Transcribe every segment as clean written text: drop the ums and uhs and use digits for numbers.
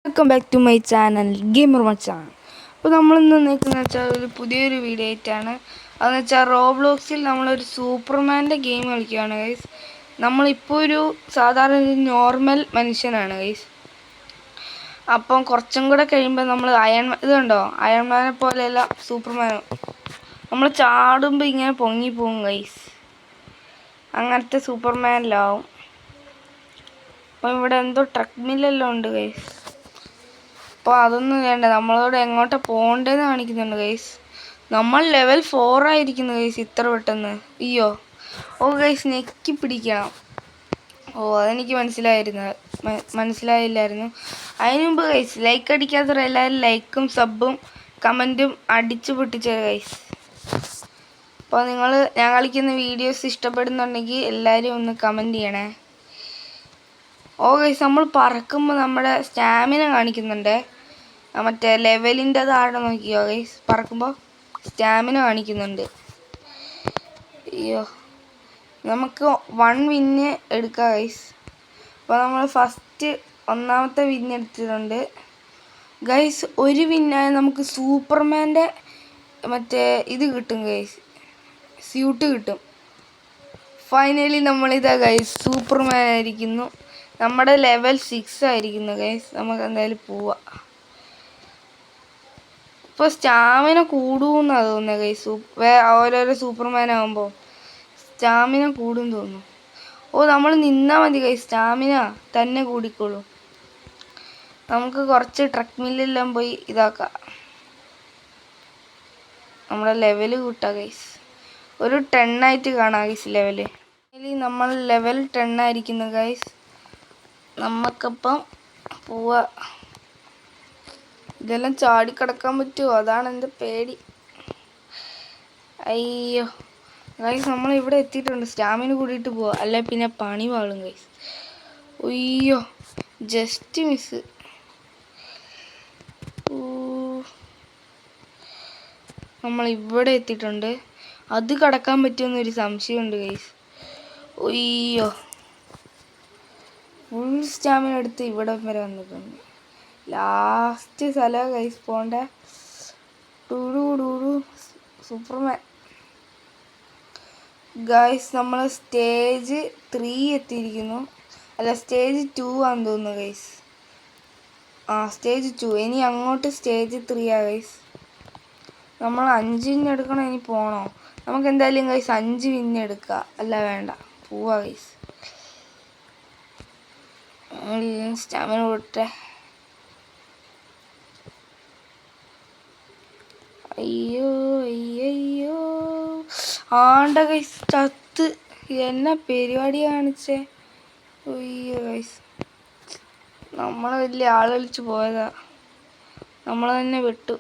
Welcome back to my channel gamer മച്ചാൻ. അപ്പോൾ നമ്മളിന്ന് നിൽക്കുന്നത് വെച്ചാൽ ഒരു പുതിയൊരു വീഡിയോ ആയിട്ടാണ്. അതെന്ന് വെച്ചാൽ റോബ്ലോക്സിൽ നമ്മളൊരു സൂപ്പർമാൻ്റെ ഗെയിം കളിക്കുകയാണ് ഗൈസ്. നമ്മളിപ്പോൾ ഒരു സാധാരണ ഒരു നോർമൽ മനുഷ്യനാണ് ഗൈസ്. അപ്പം കുറച്ചും കൂടെ കഴിയുമ്പോൾ നമ്മൾ ഇതുണ്ടോ അയൺമാനെ പോലെയല്ല സൂപ്പർമാനോ, നമ്മൾ ചാടുമ്പോൾ ഇങ്ങനെ പൊങ്ങിപ്പോവും ഗൈസ്. അങ്ങനത്തെ സൂപ്പർമാനിലാവും. അപ്പം ഇവിടെ എന്തോ ട്രക്ക് മില്ലെല്ലാം ഉണ്ട് ഗൈസ്. അപ്പോൾ അതൊന്നും വേണ്ട, നമ്മളോട് എങ്ങോട്ടാ പോകേണ്ടതെന്ന് കാണിക്കുന്നുണ്ട് ഗൈസ്. നമ്മൾ ലെവൽ 4 ആയിരിക്കുന്നു ഗൈസ് ഇത്ര പെട്ടെന്ന്. അയ്യോ ഓ ഗൈസ് ഞെക്കി പിടിക്കണം. അതെനിക്ക് മനസ്സിലായില്ലായിരുന്നു. അതിന് മുമ്പ് ഗൈസ് ലൈക്ക് അടിക്കാത്തവർ എല്ലാവരും ലൈക്കും സബും കമൻറ്റും അടിച്ചു പൊട്ടിച്ചത് ഗൈസ്. അപ്പോൾ ഞാൻ കളിക്കുന്ന വീഡിയോസ് ഇഷ്ടപ്പെടുന്നുണ്ടെങ്കിൽ എല്ലാവരും ഒന്ന് കമൻറ്റ് ചെയ്യണേ. ഗൈസ് നമ്മൾ പറക്കുമ്പോൾ നമ്മുടെ സ്റ്റാമിന കാണിക്കുന്നുണ്ട്. മറ്റേ ലെവലിൻ്റെ താഴെ നോക്കിയോ ഗൈസ്, പറക്കുമ്പോൾ സ്റ്റാമിന കാണിക്കുന്നുണ്ട്. അയ്യോ നമുക്ക് 1 വിന്ന് എടുക്കാം ഗൈസ്. അപ്പോൾ നമ്മൾ ഒന്നാമത്തെ വിന്ന് എടുത്തിട്ടുണ്ട് ഗൈസ്. ഒരു വിന്നായ നമുക്ക് സൂപ്പർമാൻ്റെ മറ്റേ ഇത് കിട്ടും ഗൈസ്, സ്യൂട്ട് കിട്ടും. ഫൈനലി നമ്മളിതാ ഗൈസ് സൂപ്പർമാൻ ആയിരിക്കുന്നു. നമ്മുടെ ലെവൽ 6 ആയിരിക്കുന്നു ഗൈസ്. നമുക്ക് എന്തായാലും പോവാം. ഇപ്പോൾ സ്റ്റാമിന കൂടുമെന്നാണ് തോന്നുന്നത് ഗൈസ്. ഓരോരോ സൂപ്പർമാൻ ആകുമ്പോൾ സ്റ്റാമിന കൂടും തോന്നുന്നു. നമ്മൾ നിന്നാൽ മതി ഗൈസ്, സ്റ്റാമിന തന്നെ കൂടിക്കോളും. നമുക്ക് കുറച്ച് ട്രക്ക് മില്ലെല്ലാം പോയി ഇതാക്കാം, നമ്മുടെ ലെവൽ കൂട്ടാം ഗൈസ്. ഒരു 10 ആയിട്ട് കാണാം ഗൈസ് ലെവല്. നമ്മൾ ലെവൽ 10 ആയിരിക്കുന്നു ഗൈസ്. നമുക്കപ്പം പോവാ. ഇതെല്ലാം ചാടിക്കിടക്കാൻ പറ്റുമോ, അതാണ് എൻ്റെ പേടി. അയ്യോ ഗൈസ് നമ്മളിവിടെ എത്തിയിട്ടുണ്ട്. സ്റ്റാമിന കൂടിയിട്ട് പോവാ, അല്ലെ പിന്നെ പണി വാളും ഗൈസ്. അയ്യോ ജസ്റ്റ് മിസ്. നമ്മളിവിടെ എത്തിയിട്ടുണ്ട്. അത് കടക്കാൻ പറ്റുമെന്നൊരു സംശയമുണ്ട് ഗൈസ്. അയ്യോ ഫുൾ സ്റ്റാമിന എടുത്ത് ഇവിടെ വരെ വന്നിട്ടുണ്ട്. ലാസ്റ്റ് സ്ഥലം ഗൈസ് പോണ്ട. സൂപ്പർമാൻ ഗൈസ് നമ്മൾ സ്റ്റേജ് 3 എത്തിയിരിക്കുന്നു. അല്ല സ്റ്റേജ് 2 ആണെന്ന് തോന്നുന്നു ഗൈസ്. സ്റ്റേജ് 2. ഇനി അങ്ങോട്ട് സ്റ്റേജ് 3 ഗൈസ്. നമ്മൾ 5 വിന്ന് എടുക്കണോ, ഇനി പോകണോ? നമുക്ക് എന്തായാലും ഗൈസ് 5 വിന്ന് എടുക്കുക, അല്ല വേണ്ട പോവാ ഗൈസ്. സ്റ്റാമിന കൊടുട്ടെ. അയ്യോ അയ്യോ ആണ്ട ഗൈസ് ചത്ത്. എന്നാ പരിപാടി കാണിച്ചേ. അയ്യോ ഗൈസ് നമ്മൾ വലിയ ആൾ കളിച്ച് പോയതാ, നമ്മൾ തന്നെ വിട്ടു.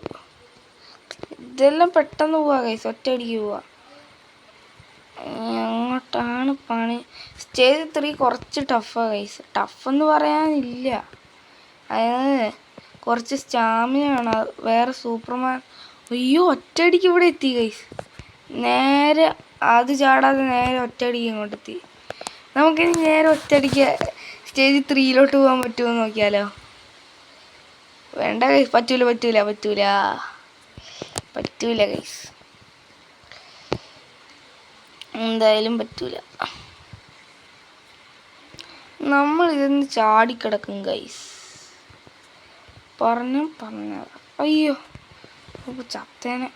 ഇതെല്ലാം പെട്ടെന്ന് പോവാ ഗൈസ്, ഒറ്റയടിക്ക് പോവാ. അങ്ങോട്ടാണ് പണി. സ്റ്റേജ് 3 കുറച്ച് ടഫാണ് ഗൈസ്. ടഫെന്ന് പറയാനില്ല, അതായത് കുറച്ച് സ്റ്റാമിന ആണ്. വേറെ സൂപ്പർമാൻ അയ്യോ ഒറ്റയടിക്ക് ഇവിടെ എത്തി ഗൈസ്. നേരെ അത് ചാടാതെ നേരെ ഒറ്റയടിക്ക് ഇങ്ങോട്ട് എത്തി. നമുക്കിനി നേരെ ഒറ്റയടിക്ക് സ്റ്റേജ് 3 പോകാൻ പറ്റുമോ നോക്കിയാലോ? വേണ്ട ഗൈസ്, പറ്റൂല ഗൈസ്, എന്തായാലും പറ്റൂല. നമ്മൾ ഇതൊന്ന് ചാടിക്കിടക്കും ഗൈസ്. പറഞ്ഞ അയ്യോ ചത്തേനെ.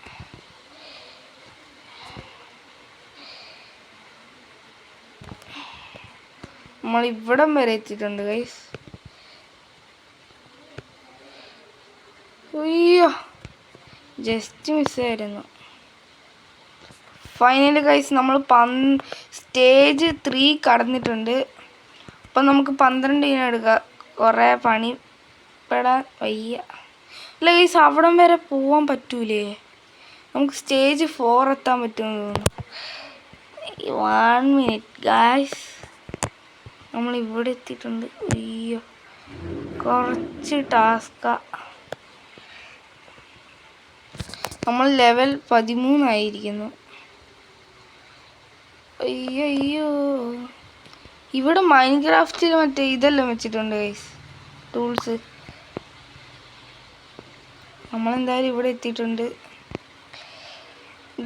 നമ്മളിവിടം വരെ എത്തിയിട്ടുണ്ട് ഗൈസ്. അയ്യോ ജസ്റ്റ് മിസ്സായിരുന്നു. ഫൈനലി ഗൈസ് നമ്മൾ സ്റ്റേജ് 3 കടന്നിട്ടുണ്ട്. അപ്പം നമുക്ക് 12 ഇനം എടുക്കാം. കുറേ പണിപ്പെടാൻ വയ്യ. അല്ല ഗൈസ് അവിടം വരെ പോവാൻ പറ്റൂലേ? നമുക്ക് സ്റ്റേജ് 4 എത്താൻ പറ്റുമെന്ന് തോന്നുന്നു. 1 മിനിറ്റ് ഗൈസ്, നമ്മളിവിടെ എത്തിയിട്ടുണ്ട്. അയ്യോ കുറച്ച് ടാസ്കാ. നമ്മൾ ലെവൽ 13 ആയിരിക്കുന്നു. അയ്യോ ഇവിടെ മൈൻക്രാഫ്റ്റിൽ മറ്റേ ഇതെല്ലാം വെച്ചിട്ടുണ്ട് ഗൈസ്, ടൂൾസ്. നമ്മളെന്തായാലും ഇവിടെ എത്തിയിട്ടുണ്ട്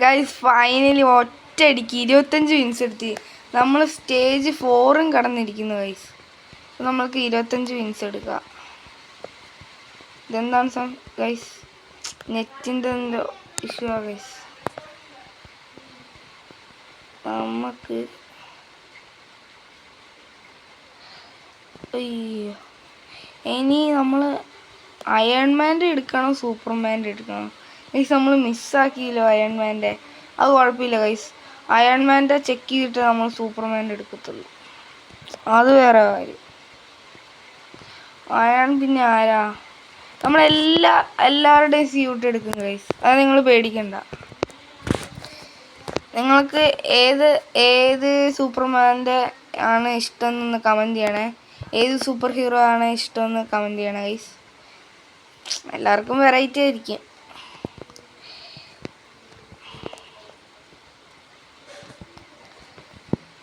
ഗൈസ്. ഫൈനലി ഒറ്റയടിക്ക് 25 വിൻസ് എടുത്തി. നമ്മൾ സ്റ്റേജ് 4 കടന്നിരിക്കുന്നു ഗൈസ്. അപ്പോൾ നമ്മൾക്ക് 25 വിൻസ് എടുക്കാം. ഇതെന്താണ് ഗൈസ്? നെറ്റിൻ്റെ എന്തോ ഇഷ്യൂ ആ ഗൈസ്. നമുക്ക് അയ്യോ, ഇനി നമ്മൾ അയൺമാൻ്റെ എടുക്കണം സൂപ്പർമാൻ്റെ എടുക്കണം ഗൈസ്. നമ്മൾ മിസ്സാക്കിയില്ലോ അയൺമാൻ്റെ. അത് കുഴപ്പമില്ല ഗൈസ്. അയൺമാൻ്റെ ചെക്ക് ചെയ്തിട്ട് നമ്മൾ സൂപ്പർമാൻ്റെ എടുക്കത്തുള്ളൂ. അത് വേറെ കാര്യം. അയൺ പിന്നെ ആരാ? എല്ലാവരുടെയും സ്യൂട്ട് എടുക്കും ഗൈസ്. അത് നിങ്ങൾ പേടിക്കണ്ട. നിങ്ങൾക്ക് ഏത് സൂപ്പർമാൻ്റെ ആണ് ഇഷ്ടമെന്ന് കമൻറ്റ് ചെയ്യണേ. ഏത് സൂപ്പർ ഹീറോ ആണ് ഇഷ്ടമെന്ന് കമൻറ്റ് ചെയ്യണേ ഗൈസ്. എല്ലാവർക്കും വെറൈറ്റി ആയിരിക്കും.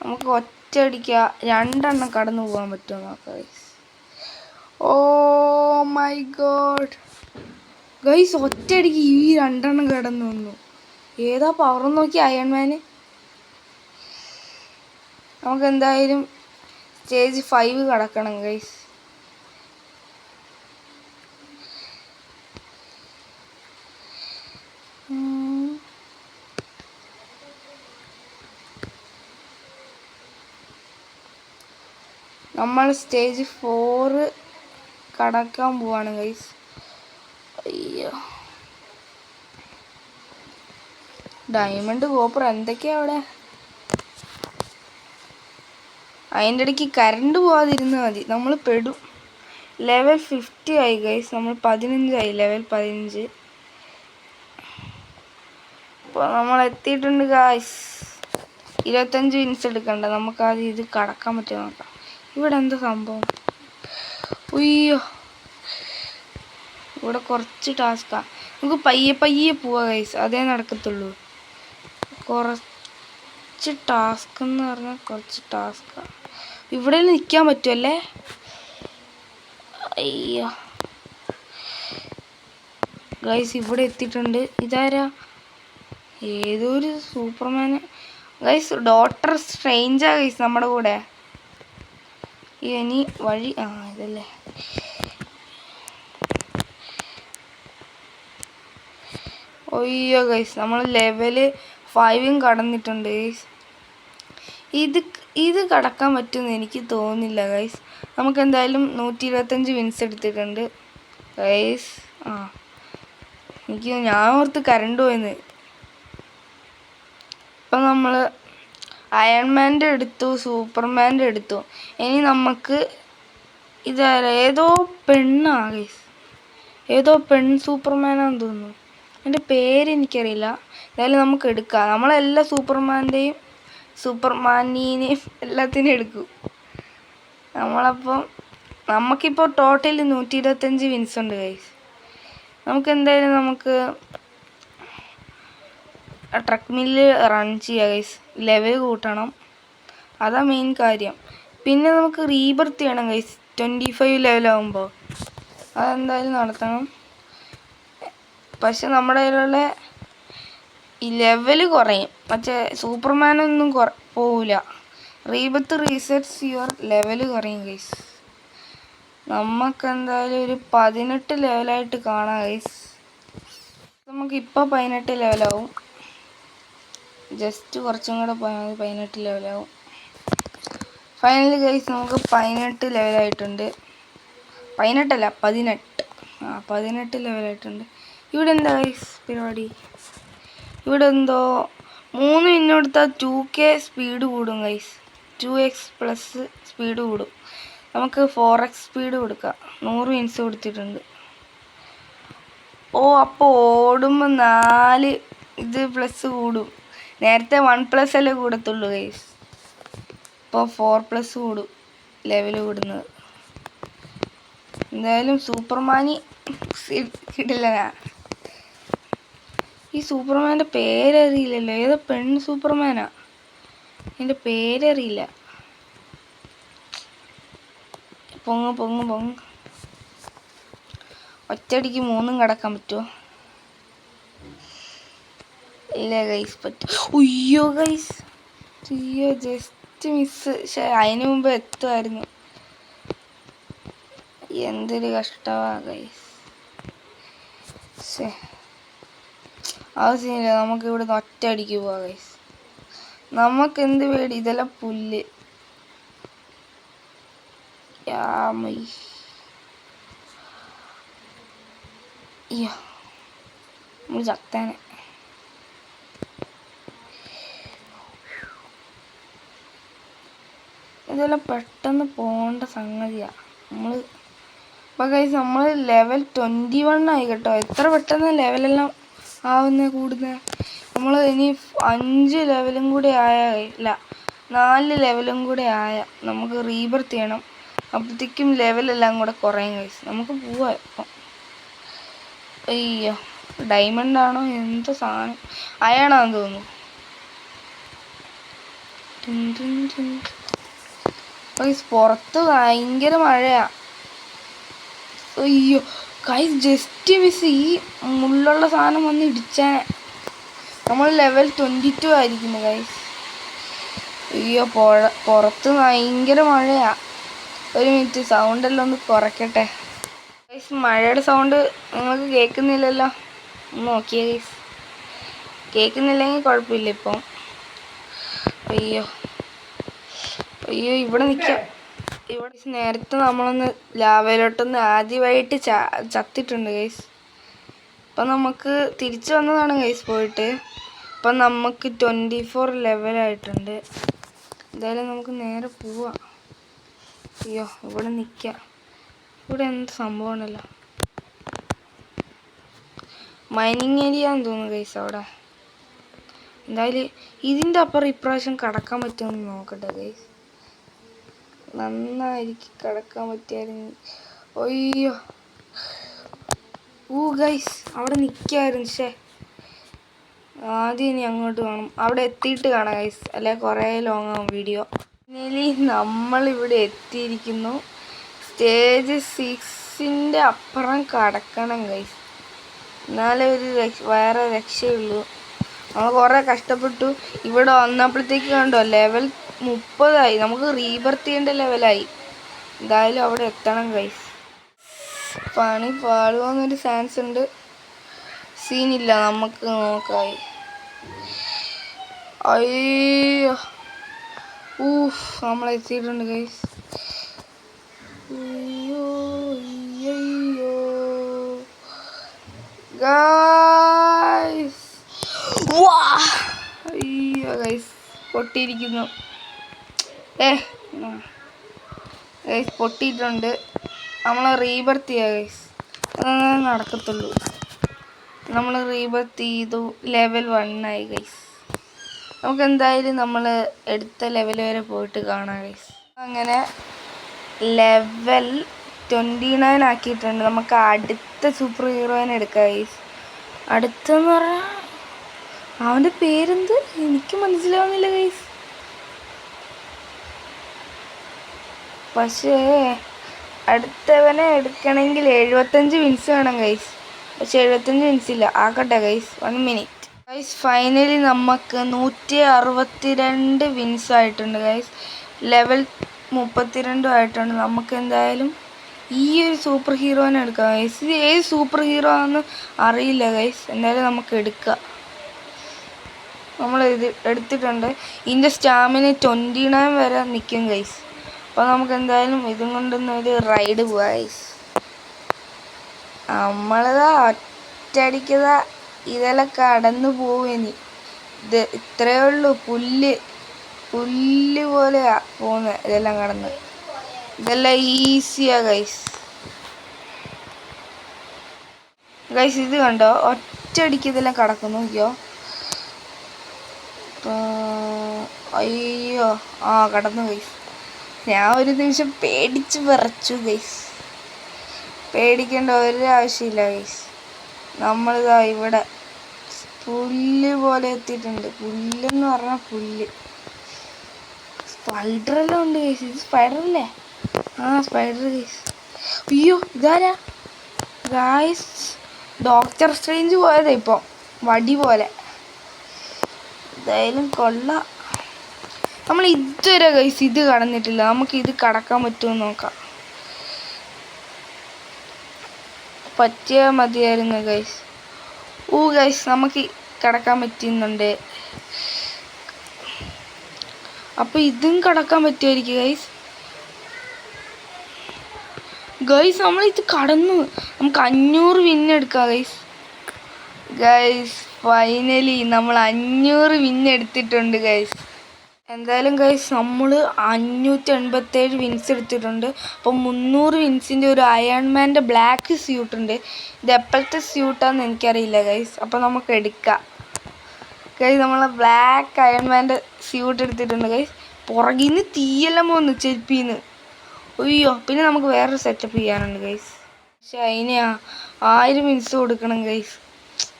നമുക്ക് ഒറ്റയടിക്കുക 2 എണ്ണം കടന്നു പോകാൻ പറ്റുമോ നോക്കാം guys. Oh my god guys, ഒറ്റയടിക്ക് ഈ 2 എണ്ണം കടന്നു വന്നു. ഏതാ പവർ നോക്കി അയൺമാന്. നമുക്ക് എന്തായാലും സ്റ്റേജ് 5 കടക്കണം ഗൈസ്. നമ്മൾ സ്റ്റേജ് 4 കടക്കാൻ പോവാണ് ഗൈസ്. അയ്യോ, ഡയമണ്ട് കോപ്പർ എന്തൊക്കെയാ അവിടെ. അതിൻ്റെ ഇടയ്ക്ക് കറണ്ട് പോവാതിരുന്നാൽ മതി, നമ്മൾ പെടും. ലെവൽ 50 ആയി ഗൈസ്. നമ്മൾ 15 ആയി, ലെവൽ 15. അപ്പോൾ നമ്മൾ എത്തിയിട്ടുണ്ട് ഗൈസ്. 25 വിൻസ് എടുക്കണ്ട, നമുക്കാദ്യം ഇത് കടക്കാൻ പറ്റുമോ നോക്കാം. ഇവിടെ എന്താ സംഭവം? ഉയ്യോ, ഇവിടെ കുറച്ച് ടാസ്ക്കാണ്. നമുക്ക് പയ്യെ പോവാ ഗൈസ്, അതേ നടക്കത്തുള്ളൂ. കുറച്ച് ടാസ്ക് എന്ന് പറഞ്ഞാൽ കുറച്ച് ടാസ്ക്കാണ്. ഇവിടെ നിൽക്കാൻ പറ്റുമല്ലേ? അയ്യോ ഗൈസ്, ഇവിടെ എത്തിയിട്ടുണ്ട്. ഇതാരാ? ഏതോ ഒരു സൂപ്പർമാന് ഗൈസ്. ഡോക്ടർ സ്ട്രേഞ്ചാ ഗൈസ് നമ്മുടെ കൂടെ. ഇനി വഴി ഇതല്ലേ. ഒയ്യോ ഗൈസ്, നമ്മൾ ലെവൽ 5 കടന്നിട്ടുണ്ട് ഗൈസ്. ഇത് കടക്കാൻ പറ്റുമെന്ന് എനിക്ക് തോന്നുന്നില്ല ഗൈസ്. നമുക്ക് എന്തായാലും 125 വിൻസ് എടുത്തിട്ടുണ്ട് ഗൈസ്. ഞാൻ ഓർത്ത് കറണ്ട് പോയെന്ന്. ഇപ്പം നമ്മൾ അയൺമാൻ്റെ എടുത്തു, സൂപ്പർമാൻ്റെ എടുത്തു. ഇനി നമുക്ക് ഏതോ പെണ്ണാ ഗൈസ്. ഏതോ സൂപ്പർമാനാന്ന് തോന്നുന്നു. എൻ്റെ പേരെനിക്കറിയില്ല. എന്തായാലും നമുക്ക് എടുക്കാം. നമ്മളെല്ലാ സൂപ്പർമാൻ്റെയും സൂപ്പർമാനീനെയും എല്ലാത്തിനും എടുക്കും. നമുക്കിപ്പോൾ ടോട്ടൽ 125 വിൻസ് ഉണ്ട് ഗൈസ്. നമുക്ക് ട്രക്ക് മില്ല് റൺ ചെയ്യാം ഗൈസ്. ലെവൽ കൂട്ടണം, അതാ മെയിൻ കാര്യം. പിന്നെ നമുക്ക് റീബർത്ത് ചെയ്യണം ഗൈസ് 25 ലെവലാകുമ്പോൾ. അതെന്തായാലും നടത്തണം. പക്ഷെ നമ്മുടെ കയ്യിലുള്ള ഈ ലെവൽ കുറയും. മറ്റേ സൂപ്പർമാനൊന്നും പോവില്ല. റീബർത്ത് റീസെറ്റ്സ് യുവർ ലെവൽ കുറയും ഗൈസ്. നമുക്കെന്തായാലും ഒരു 18 ലെവലായിട്ട് കാണാം ഗൈസ്. നമുക്കിപ്പോൾ 18 ലെവലാവും. ജസ്റ്റ് കുറച്ചും കൂടെ പോയാൽ 18 ലെവലാവും. ഫൈനലി ഗൈസ്, നമുക്ക് 18 ലെവലായിട്ടുണ്ട്. 18 അല്ല, 18. 18 ലെവലായിട്ടുണ്ട്. ഇവിടെ എന്താ ഗൈസ് പരിപാടി? ഇവിടെ എന്തോ 3 മിനിറ്റ് 2K സ്പീഡ് കൂടും ഗൈസ്. 2x പ്ലസ് സ്പീഡ് കൂടും. നമുക്ക് 4x സ്പീഡ് കൊടുക്കാം. 100 മിനിറ്റ്സ് കൊടുത്തിട്ടുണ്ട്. അപ്പോൾ ഓടുമ്പോൾ 4 ഇത് പ്ലസ് കൂടും. നേരത്തെ 1+ അല്ലേ കൂടത്തുള്ളൂ ഗൈസ്. ഇപ്പോൾ 4+ കൂടും ലെവൽ കൂടുന്നത്. എന്തായാലും സൂപ്പർമാനി കിട്ടില്ല. ഈ സൂപ്പർമാൻ്റെ പേരറിയില്ലല്ലോ. ഏതോ സൂപ്പർമാനാ, എൻ്റെ പേരറിയില്ല. പൊങ്ങ്. ഒറ്റയടിക്ക് 3 കടക്കാൻ പറ്റുമോ? ഇല്ല ഗൈസ് പറ്റും. ഉയ്യോ ഗൈസ്, അയ്യോ ജസ്റ്റ് മിസ്. അതിന് മുമ്പ് എത്തുമായിരുന്നു. എന്തൊരു കഷ്ടമാ ഗൈസ്. അത് സീനില്ല, നമുക്ക് ഇവിടെ നിന്ന് ഒറ്റയടിക്ക് പോവാം ഗൈസ്. നമുക്ക് എന്ത് പേടി, ഇതെല്ലാം പുല്ല്. നമ്മൾ ചത്തേനെ. ഇതെല്ലാം പെട്ടെന്ന് പോകേണ്ട സംഗതിയാണ്. ഇപ്പോൾ ഗൈസ് നമ്മൾ ലെവൽ 21 ആയി കേട്ടോ. എത്ര പെട്ടെന്ന് ലെവലെല്ലാം ആവുന്നത്, കൂടുന്നത്. നമ്മൾ ഇനി 5 ലെവലും കൂടി ഇല്ല 4 ലെവലും കൂടെ നമുക്ക് റീബർത്ത് ചെയ്യണം. അപ്പോഴത്തേക്കും ലെവലെല്ലാം കൂടെ കുറയും ഗൈസ്. നമുക്ക് പോവാം ഇപ്പം. അയ്യോ, ഡയമണ്ട് ആണോ എന്തോ സാധനം, അയാണാന്ന് തോന്നുന്നു. പുറത്ത് ഭയങ്കര മഴയാ. അയ്യോ ഗൈസ്, ജസ്റ്റ് മിസ്. ഈ മുള്ളുള്ള സാധനം വന്ന് ഇടിച്ചാനെ. നമ്മൾ ലെവൽ 22 ആയിരിക്കുന്നു ഗൈസ്. അയ്യോ പുറത്ത് ഭയങ്കര മഴയാ. ഒരു മിനിറ്റ്, സൗണ്ടെല്ലാം ഒന്ന് കുറയ്ക്കട്ടെ ഗൈസ്. മഴയുടെ സൗണ്ട് നിങ്ങൾക്ക് കേൾക്കുന്നില്ലല്ലോ? ഒന്ന് നോക്കിയേ ഗൈസ്. കേൾക്കുന്നില്ലെങ്കിൽ കുഴപ്പമില്ല ഇപ്പം. അയ്യോ അയ്യോ, ഇവിടെ നിൽക്കാം. ഇവിടെ നേരത്തെ നമ്മളൊന്ന് ലാവയിലോട്ടൊന്ന് ആദ്യമായിട്ട് ചത്തിട്ടുണ്ട് ഗൈസ്. അപ്പം നമുക്ക് തിരിച്ചു വന്നതാണ് ഗൈസ് പോയിട്ട്. അപ്പം നമുക്ക് 24 ലെവലായിട്ടുണ്ട്. എന്തായാലും നമുക്ക് നേരെ പോവാം. അയ്യോ, ഇവിടെ നിൽക്കാം. ഇവിടെ എന്ത് സംഭവമാണല്ലോ, മൈനിങ് ഏരിയ എന്ന് തോന്നുന്നു ഗൈസ് അവിടെ. എന്തായാലും ഇതിൻ്റെ അപ്പുറം ഇപ്രാവശ്യം കടക്കാൻ പറ്റുമെന്ന് നോക്കട്ടെ ഗൈസ്. നന്നായിരിക്കും കിടക്കാൻ പറ്റിയായിരുന്നു. അയ്യോ ഗൈസ്, അവിടെ നിൽക്കായിരുന്നു. ആദ്യം ഇനി അങ്ങോട്ട് വേണം. അവിടെ എത്തിയിട്ട് കാണാം ഗൈസ്, അല്ലെ കുറേ ലോങ് ആവും വീഡിയോ. ഇനി നമ്മളിവിടെ എത്തിയിരിക്കുന്നു. സ്റ്റേജ് 6ൻ്റെ അപ്പുറം കടക്കണം ഗൈസ്. എന്നാലേ വേറെ രക്ഷയുള്ളൂ. നമ്മൾ കുറേ കഷ്ടപ്പെട്ടു. ഇവിടെ വന്നപ്പോഴത്തേക്ക് കണ്ടോ ലെവൽ 30 നമുക്ക് റീബർത്ത് ചെയ്യേണ്ട ലെവലായി. എന്തായാലും അവിടെ എത്തണം ഗൈസ്. പണി പാളുവാന്നൊരു ചാൻസ് ഉണ്ട്. സീനില്ല, നമുക്ക് നോക്കായി. അയ്യോ നമ്മൾ എത്തിയിട്ടുണ്ട് ഗൈസ്. അയ്യോ ഗൈസ്, അയ്യോ ഗൈസ് പൊട്ടിയിരിക്കുന്നു. ഗൈസ് പൊട്ടിയിട്ടുണ്ട്. നമ്മൾ റീബർത്ത് ചെയ്യുക ഗൈസ്, അതേ നടക്കത്തുള്ളൂ. നമ്മൾ റീബർത്ത് ചെയ്തു, ലെവൽ 1 ആയി ഗൈസ്. നമുക്ക് എന്തായാലും നമ്മൾ എടുത്ത ലെവൽ വരെ പോയിട്ട് കാണാം ഗൈസ്. അങ്ങനെ ലെവൽ 29 ആക്കിയിട്ടുണ്ട്. നമുക്ക് അടുത്ത സൂപ്പർ ഹീറോയിനെ എടുക്കാം ഗൈസ്. അടുത്തെന്ന് പറഞ്ഞാൽ അവൻ്റെ പേരെന്ത് എനിക്ക് മനസ്സിലാവുന്നില്ല ഗൈസ്. പക്ഷേ അടുത്തവനെ എടുക്കണമെങ്കിൽ 75 വിൻസ് വേണം ഗൈസ്. പക്ഷെ 75 വിൻസ് ഇല്ല. ആക്കട്ടെ ഗൈസ്, 1 മിനിറ്റ് ഗൈസ്. ഫൈനലി നമുക്ക് 162 വിൻസ് ആയിട്ടുണ്ട് ഗൈസ്. ലെവൽ 32 ആയിട്ടുണ്ട്. നമുക്ക് എന്തായാലും ഈ ഒരു സൂപ്പർ ഹീറോനെ എടുക്കാം ഗൈസ്. ഇത് ഏത് സൂപ്പർ ഹീറോ ആണെന്ന് അറിയില്ല ഗൈസ്. എന്തായാലും നമുക്ക് എടുക്കാം. നമ്മൾ ഇത് എടുത്തിട്ടുണ്ട്. ഇതിൻ്റെ സ്റ്റാമിന 29 വരെ നിൽക്കും ഗൈസ്. അപ്പോൾ നമുക്ക് എന്തായാലും ഇതും കൊണ്ടൊന്നൊരു റൈഡ് പോവാം ഗൈസ്. നമ്മളിതാ ഒറ്റയടിക്കത ഇതെല്ലാം കടന്നു പോവുനി. ഇത് ഇത്രയേ ഉള്ളൂ. പുല്ല് പോലെയാ പോകുന്നത്. ഇതെല്ലാം കടന്ന് ഇതെല്ലാം ഈസിയാ ഗൈസ്. ഇത് കണ്ടോ, ഒറ്റയടിക്ക് ഇതെല്ലാം കടക്കുന്നു. അയ്യോ കടന്നു ഗൈസ്. ഞാൻ ഒരു നിമിഷം പേടിച്ച് വിറച്ചു ഗൈസ്. പേടിക്കേണ്ട ഒരാവശ്യമില്ല ഗൈസ്. നമ്മളിതാ ഇവിടെ പുല്ല് പോലെ എത്തിയിട്ടുണ്ട്. പുല്ലെന്ന് പറഞ്ഞാൽ പുല്ല്. സ്പൈഡറെല്ലാം ഉണ്ട് ഗൈസ്. ഇത് സ്പൈഡറല്ലേ? Spider guys. അയ്യോ ഇതാരാ? ഗായ്സ് ഡോക്ടർ സ്ട്രേഞ്ച് പോയതാ ഇപ്പം വടി പോലെ. എന്തായാലും കൊള്ളാം. നമ്മൾ ഇതുവരെ ഗൈസ് ഇത് കടന്നിട്ടില്ല. നമുക്ക് ഇത് കടക്കാൻ പറ്റുമെന്ന് നോക്കാം. പറ്റിയാൽ മതിയായിരുന്നു ഗൈസ്. ഗൈസ് നമുക്ക് കടക്കാൻ പറ്റുന്നുണ്ട്. അപ്പോൾ ഇതും കടക്കാൻ പറ്റുമായിരിക്കും ഗൈസ്. ഗൈസ് നമ്മളിത് കടന്നു. നമുക്ക് 500 വിന്നെടുക്കാം ഗൈസ്. ഗൈസ് ഫൈനലി നമ്മൾ 500 വിന്നെടുത്തിട്ടുണ്ട് ഗൈസ്. എന്തായാലും ഗൈസ് നമ്മൾ 587 വിൻസ് എടുത്തിട്ടുണ്ട്. അപ്പം 300 വിൻസിൻ്റെ ഒരു അയൺമാൻ്റെ ബ്ലാക്ക് സ്യൂട്ടുണ്ട്. ഇത് എപ്പോഴത്തെ സ്യൂട്ടാന്ന് എനിക്കറിയില്ല ഗൈസ്. അപ്പം നമുക്ക് എടുക്കാം ഗൈസ്. നമ്മൾ ബ്ലാക്ക് അയൺമാൻ്റെ സ്യൂട്ട് എടുത്തിട്ടുണ്ട് ഗൈസ്. പുറകിൽ നിന്ന് തീയെല്ലാം പോകുന്നു ചെരുപ്പിൽ നിന്ന്. അയ്യോ, പിന്നെ നമുക്ക് വേറൊരു സെറ്റപ്പ് ചെയ്യാനുണ്ട് ഗൈസ്. പക്ഷെ അതിന് 1000 വിൻസ് കൊടുക്കണം ഗൈസ്.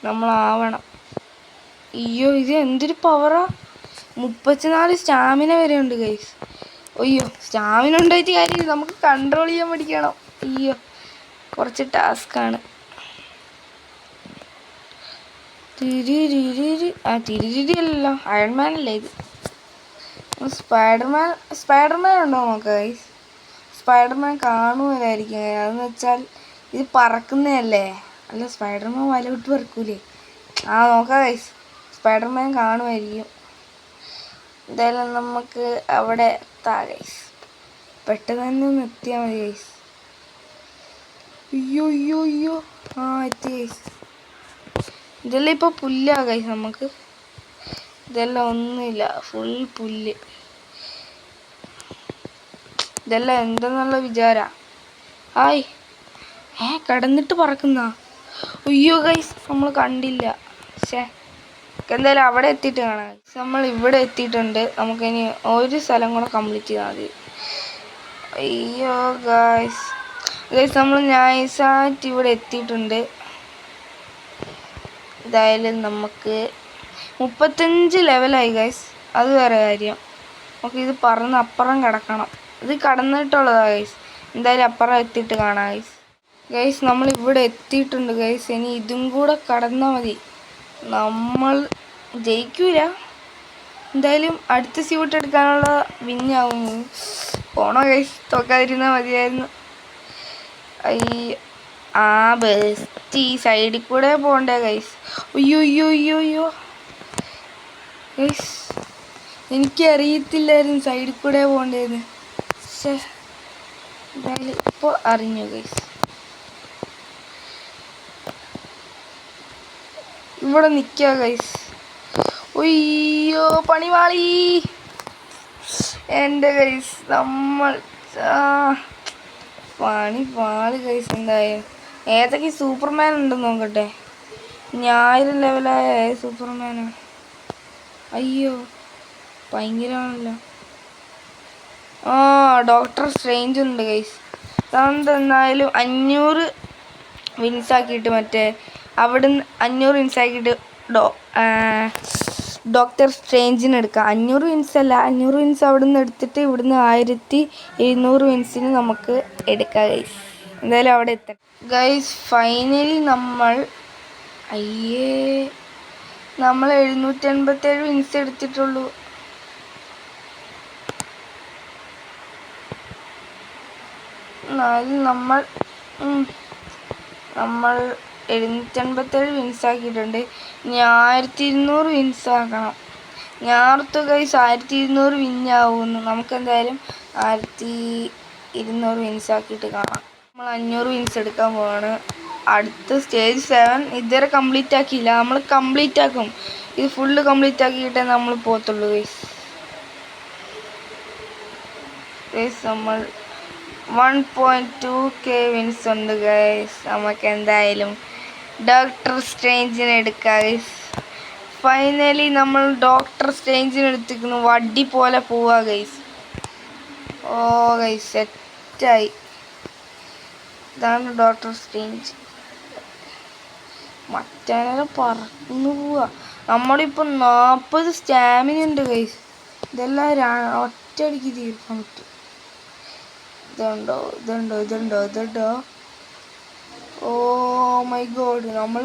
നമ്മളാവണം. അയ്യോ, ഇത് എന്തൊരു പവറാ. 34 സ്റ്റാമിന വരെ ഉണ്ട് ഗൈസ്. അയ്യോ, സ്റ്റാമിന ഉണ്ടായിട്ട് കാര്യം നമുക്ക് കൺട്രോൾ ചെയ്യാൻ പഠിക്കണം. അയ്യോ, കുറച്ച് ടാസ്ക്കാണ്. തിരിരി അല്ലല്ലോ, അയൺമാൻ അല്ലേ ഇത്. സ്പൈഡർമാൻ ഉണ്ടോ നോക്കാം ഗൈസ്. സ്പൈഡർമാൻ കാണുമല്ലായിരിക്കും. അതെന്ന് വെച്ചാൽ ഇത് പറക്കുന്നതല്ലേ. അല്ല, സ്പൈഡർമാൻ വലവിട്ട് പറക്കൂലേ. നോക്കാം ഗൈസ്. സ്പൈഡർമാൻ കാണുമായിരിക്കും. എന്തായാലും നമുക്ക് അവിടെ എത്താം ഗൈസ്. പെട്ടെന്ന് തന്നെ ഒന്ന് എത്തിയാൽ മതി ഗൈസ്. അയ്യോ അയ്യോ അയ്യോ, എത്തി ഗൈസ്. ഇതെല്ലാം ഇപ്പോൾ പുല്ലാ ഗൈസ്. നമുക്ക് ഇതെല്ലാം ഒന്നുമില്ല, ഫുൾ പുല്ല്. ഇതെല്ലാം എന്തെന്നുള്ള വിചാര. കടന്നിട്ട് പറക്കുന്ന. അയ്യോ ഗൈസ്, നമ്മൾ കണ്ടില്ല. എന്തായാലും അവിടെ എത്തിയിട്ട് കാണാം. നമ്മൾ ഇവിടെ എത്തിയിട്ടുണ്ട്. നമുക്കിനി ഒരു സ്ഥലം കൂടെ കംപ്ലീറ്റ് ചെയ്താൽ മതി. അയ്യോ ഗൈസ് നമ്മൾ നൈസായിട്ട് ഇവിടെ എത്തിയിട്ടുണ്ട്. എന്തായാലും നമുക്ക് 35 ലെവലായി ഗൈസ്. അത് വേറെ കാര്യം. നമുക്കിത് പറന്ന് അപ്പുറം കിടക്കണം. ഇത് കടന്നിട്ടുള്ളതാണ് ഗൈസ്. എന്തായാലും അപ്പുറം എത്തിയിട്ട് കാണാം ഗൈസ്. നമ്മൾ ഇവിടെ എത്തിയിട്ടുണ്ട് ഗൈസ്. ഇനി ഇതും കൂടെ കടന്നാൽ മതി. നമ്മൾ ജയിക്കൂല. എന്തായാലും അടുത്ത സ്യൂട്ട് എടുക്കാനുള്ള വിന്നാവും. പോണോ ഗൈസ്, തോക്കാതിരുന്നാൽ മതിയായിരുന്നു. ബെസ്റ്റ് ഈ സൈഡിൽ കൂടെ പോകണ്ടേ ഗൈസ്. അയ്യോ അയ്യോ അയ്യോ അയ്യോ ഗൈസ്, എനിക്കറിയത്തില്ലായിരുന്നു സൈഡിൽ കൂടെ പോകണ്ടേന്ന്. എന്തായാലും ഇപ്പോൾ അറിഞ്ഞു ഗൈസ്. ഇവിടെ നിൽക്കുക ഗൈസ്. അയ്യോ, പണിവാളി എൻ്റെ ഗൈസ്. നമ്മൾ പണിവാളി ഗൈസ്. എന്തായാലും ഏതൊക്കെ സൂപ്പർമാൻ ഉണ്ടെന്ന് നോക്കട്ടെ. 1000 ലെവലായ സൂപ്പർമാനാ. അയ്യോ, ഭയങ്കരമാണല്ലോ. ഡോക്ടർ സ്ട്രേഞ്ച് ഉണ്ട് ഗൈസ്. അതുകൊണ്ട് എന്നാലും 500 വിൻസാക്കിയിട്ട് അവിടുന്ന് 500 വിൻസാക്കിയിട്ട് ഡോക്ടർ സ്ട്രേഞ്ചിന് എടുക്കാം. 500 വിൻസ് അല്ല, 500 വിൻസ് അവിടുന്ന് എടുത്തിട്ട് ഇവിടുന്ന് 1700 വിൻസിന് നമുക്ക് എടുക്കാം ഗൈസ്. എന്തായാലും അവിടെ എത്തണം ഗൈസ്. ഫൈനലി നമ്മൾ 787 വിൻസ് എടുത്തിട്ടുള്ളൂ. നമ്മൾ 787 വിൻസ് ആക്കിയിട്ടുണ്ട്. ഇനി 1200 വിൻസ് ആക്കണം. ഞാൻ ഓർത്തു ഗൈസ് 1200 വിന്നാവുമെന്ന്. നമുക്കെന്തായാലും 1200 വിൻസ് ആക്കിയിട്ട് കാണാം. നമ്മൾ 500 വിൻസ് എടുക്കാൻ പോവാണ്. അടുത്ത സ്റ്റേജ് 7 ഇതുവരെ കംപ്ലീറ്റ് ആക്കിയില്ല. നമ്മൾ കംപ്ലീറ്റ് ആക്കും. ഇത് ഫുള്ള് കംപ്ലീറ്റ് ആക്കിയിട്ടേ നമ്മൾ പോകത്തുള്ളൂ ഗൈസ്. നമ്മൾ 1.2k വിൻസ് ഉണ്ട് ഗൈസ്. നമുക്ക് എന്തായാലും ഡോക്ടർ സ്ട്രേഞ്ചിനെ എടുക്കാം ഗൈസ്. ഫൈനലി നമ്മൾ ഡോക്ടർ സ്ട്രേഞ്ചിനെ എടുത്തിരിക്കുന്നു. വടി പോലെ പോവാ ഗൈസ്. ഗൈസ് സെറ്റായി. ഇതാണ് ഡോക്ടർ സ്ട്രേഞ്ച്. മറ്റേ പറന്നു പോവാ. നമ്മളിപ്പോൾ 40 സ്റ്റാമിന ഉണ്ട് ഗൈസ്. ഇതെല്ലാം ഒറ്റയടിക്ക് തീർക്കാൻ പറ്റും. ഇതുണ്ടോ. ഓ മൈ ഗോഡ്, നമ്മൾ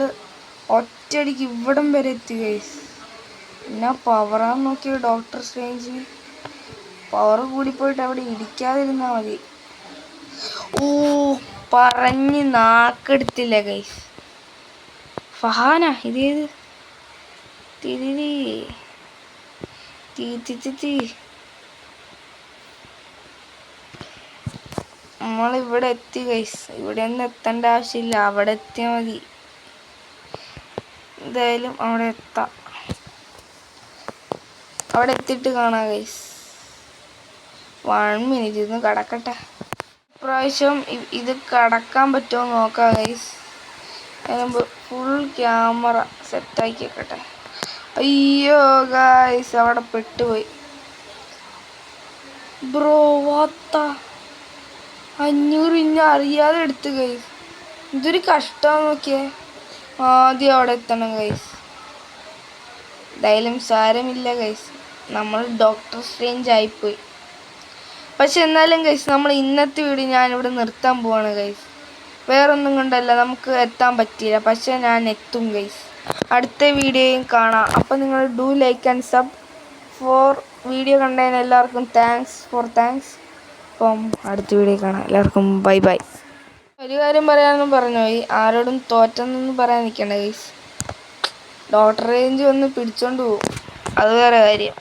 ഒറ്റയടിക്ക് ഇവിടം വരെ എത്തി ഗൈസ്. എന്നാ പവറാന്ന് നോക്കിയ ഡോക്ടർ സ്ട്രേഞ്ചിന്. പവർ കൂടിപ്പോയിട്ട് അവിടെ ഇടിക്കാതിരുന്നാ മതി. ഓ പറഞ്ഞ് നാക്കെടുത്തില്ല ഗൈസ്. ഫഹാന ഇതേത് തിരി തീ നമ്മളിവിടെ എത്തി ഗൈസ്. ഇവിടെ ഒന്നും എത്തേണ്ട ആവശ്യമില്ല, അവിടെ എത്തിയാൽ മതി. എന്തായാലും അവിടെ എത്താം. അവിടെ എത്തിയിട്ട് കാണാം ഗൈസ്. 1 മിനിറ്റ് ഇന്ന് കടക്കട്ടെ. ഇപ്രാവശ്യം ഇത് കടക്കാൻ പറ്റുമോ നോക്കാം ഗൈസ്. അതിനുമ്പ് ഫുൾ ക്യാമറ സെറ്റാക്കി വെക്കട്ടെ. അയ്യോ ഗൈസ്, അവിടെ പെട്ടുപോയി. ബ്രോ വാത്ത 500 ഇന്ന അറിയാതെ എടുത്ത് ഗൈസ്. ഇതൊരു കഷ്ടം നോക്കിയേ. ആദ്യം അവിടെ എത്തണം ഗൈസ്. എന്തായാലും സാരമില്ല ഗൈസ്, നമ്മൾ ഡോക്ടർ സ്ട്രേഞ്ച് ആയിപ്പോയി. പക്ഷെ എന്നാലും ഗൈസ്, നമ്മൾ ഇന്നത്തെ വീഡിയോ ഞാനിവിടെ നിർത്താൻ പോവാണ് ഗൈസ്. വേറൊന്നും കൊണ്ടല്ല, നമുക്ക് എത്താൻ പറ്റിയില്ല. പക്ഷെ ഞാൻ എത്തും ഗൈസ്. അടുത്ത വീഡിയോയും കാണാം. അപ്പം നിങ്ങൾ do like and sub for. Video കണ്ടതിന് എല്ലാവർക്കും താങ്ക്സ്. അപ്പം അടുത്ത വീഡിയോ കാണാം. എല്ലാവർക്കും ബൈ ബൈ. ഒരു കാര്യം പറയാനൊന്നും പറഞ്ഞു പോയി, ആരോടും തോറ്റെന്നൊന്നും പറയാൻ നിൽക്കണ്ട ഗൈസ്. ഡോക്ടർ റേഞ്ച് വന്ന് പിടിച്ചോണ്ട് പോകും, അത് വേറെ കാര്യം.